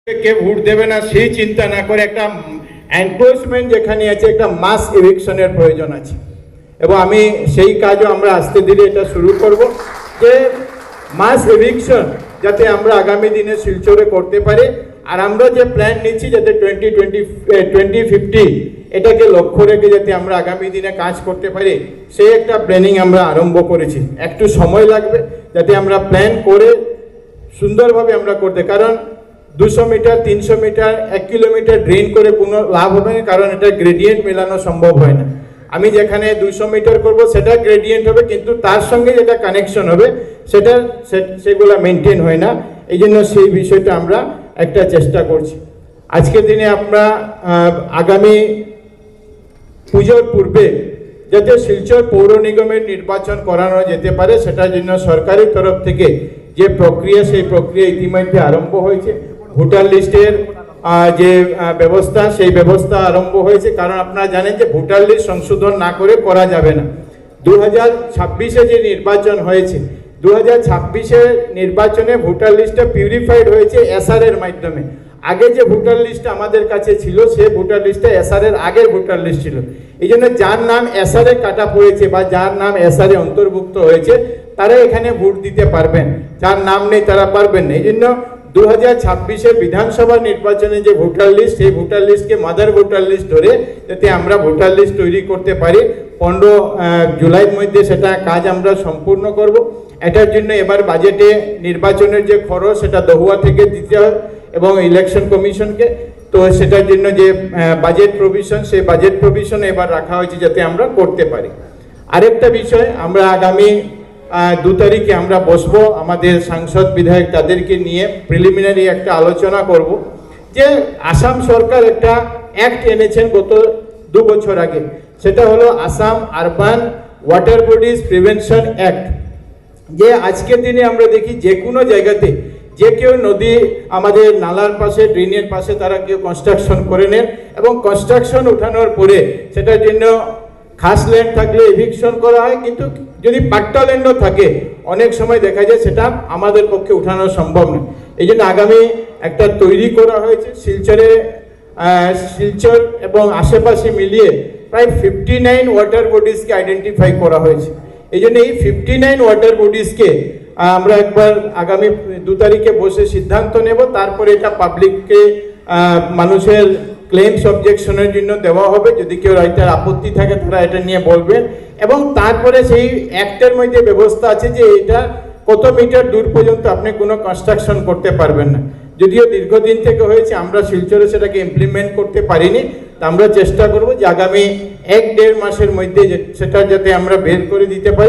কে vote দেবে না সেই চিন্তা না করে একটা এনক্রোচমেন্ট যেখানে আছে একটা মাস এভিকশনের প্রয়োজন আছে এবং আমি সেই কাজও আমরা আস্তে ধীরে এটা শুরু করব যে মাস এভিকশন যাতে আমরা আগামী দিনে শিলচরে করতে পারি। আর আমরা যে প্ল্যান নিচ্ছি যাতে 2050 এটাকে লক্ষ্য রেখে যাতে আমরা আগামী দিনে কাজ করতে পারি সেই একটা প্ল্যানিং আমরা আরম্ভ করেছি। একটু সময় লাগবে যাতে আমরা প্ল্যান করে সুন্দরভাবে আমরা করতে, কারণ 200 মিটার 300 মিটার 1 কিলোমিটার ড্রেন করে কোনো লাভ হবে না, কারণ এটা গ্রেডিয়েন্ট মেলানো সম্ভব হয় না। আমি যেখানে 200 মিটার করব সেটা গ্রেডিয়েন্ট হবে, কিন্তু তার সঙ্গে যেটা কানেকশন হবে সেগুলো মেনটেন হয় না। এই জন্য সেই বিষয়টা আমরা একটা চেষ্টা করছি। আজকের দিনে আমরা আগামী পুজোর পূর্বে যাতে শিলচর পৌর নিগমের নির্বাচন করানো যেতে পারে সেটার জন্য সরকারি তরফ থেকে যে প্রক্রিয়া সেই প্রক্রিয়া ইতিমধ্যে আরম্ভ হয়েছে। ভোটার লিস্টের যে ব্যবস্থা সেই ব্যবস্থা আরম্ভ হয়েছে, কারণ আপনারা জানেন যে ভোটার লিস্ট সংশোধন না করে করা যাবে না। 2026-এ যে নির্বাচন হয়েছে 2026-এর নির্বাচনে ভোটার লিস্টটা পিউরিফাইড হয়েছে এসআর এর মাধ্যমে। আগে যে ভোটার লিস্ট আমাদের কাছে ছিল সে ভোটার লিস্টটা এসআর এর আগের ভোটার লিস্ট ছিল। এই জন্য যার নাম এসআর এ কাটা পড়েছে বা যার নাম এসআর এ অন্তর্ভুক্ত হয়েছে তারা এখানে ভোট দিতে পারবেন, যার নাম নেই তারা পারবেন না। এই জন্য 2026-এর বিধানসভা নির্বাচনে যে ভোটার লিস্ট সেই ভোটার লিস্টকে মাদার ভোটার লিস্ট ধরে যাতে আমরা ভোটার লিস্ট তৈরি করতে পারি 15 জুলাইয়ের মধ্যে সেটা কাজ আমরা সম্পূর্ণ করব। এটার জন্য এবার বাজেটে নির্বাচনের যে খরচ সেটা দহুয়া থেকে দিতে হয় এবং ইলেকশন কমিশনকে, তো সেটার জন্য যে বাজেট প্রভিশন সেই বাজেট প্রভিশন এবার রাখা হয়েছে যাতে আমরা করতে পারি। আরেকটা বিষয়, আমরা আগামী 2 তারিখে আমরা বসবো আমাদের সাংসদ বিধায়ক তাদেরকে নিয়ে প্রিলিমিনারি একটা আলোচনা করব যে আসাম সরকার একটা অ্যাক্ট এনেছেন গত 2 বছর আগে, সেটা হলো Assam urban water bodies prevention act. যে আজকের দিনে আমরা দেখি যে কোনো জায়গাতে যে কেউ নদী আমাদের নালার পাশে ড্রেনের পাশে তারা কেউ কনস্ট্রাকশন করে নেন এবং কনস্ট্রাকশন উঠানোর পরে সেটার জন্য খাস ল্যান্ড থাকলে এভিকশন করা হয়, কিন্তু যদি পাট্টা ল্যান্ডও থাকে অনেক সময় দেখা যায় সেটা আমাদের পক্ষে উঠানো সম্ভব নয়। এই জন্য আগামী একটা তৈরি করা হয়েছে শিলচর এবং আশেপাশে মিলিয়ে প্রায় 59 ওয়াটার বডিজকে আইডেন্টিফাই করা হয়েছে। এই জন্য এই 59 ওয়াটার বডিজকে আমরা একবার আগামী 2 তারিখে বসে সিদ্ধান্ত নেব, তারপরে এটা পাবলিককে মানুষের ক্লেমস অবজেকশনের জন্য দেওয়া হবে। যদি কেউ এটার আপত্তি থাকে তারা এটা নিয়ে বলবেন এবং তারপরে সেই অ্যাক্টের মধ্যে ব্যবস্থা আছে যে এটা কত মিটার দূর পর্যন্ত আপনি কোনো কনস্ট্রাকশন করতে পারবেন না। যদিও দীর্ঘদিন থেকে হয়েছে, আমরা শিলচরে সেটাকে ইমপ্লিমেন্ট করতে পারিনি, তা আমরা চেষ্টা করব যে আগামী 1-1.5 মাসের মধ্যে সেটা যাতে আমরা বের করে দিতে পারি।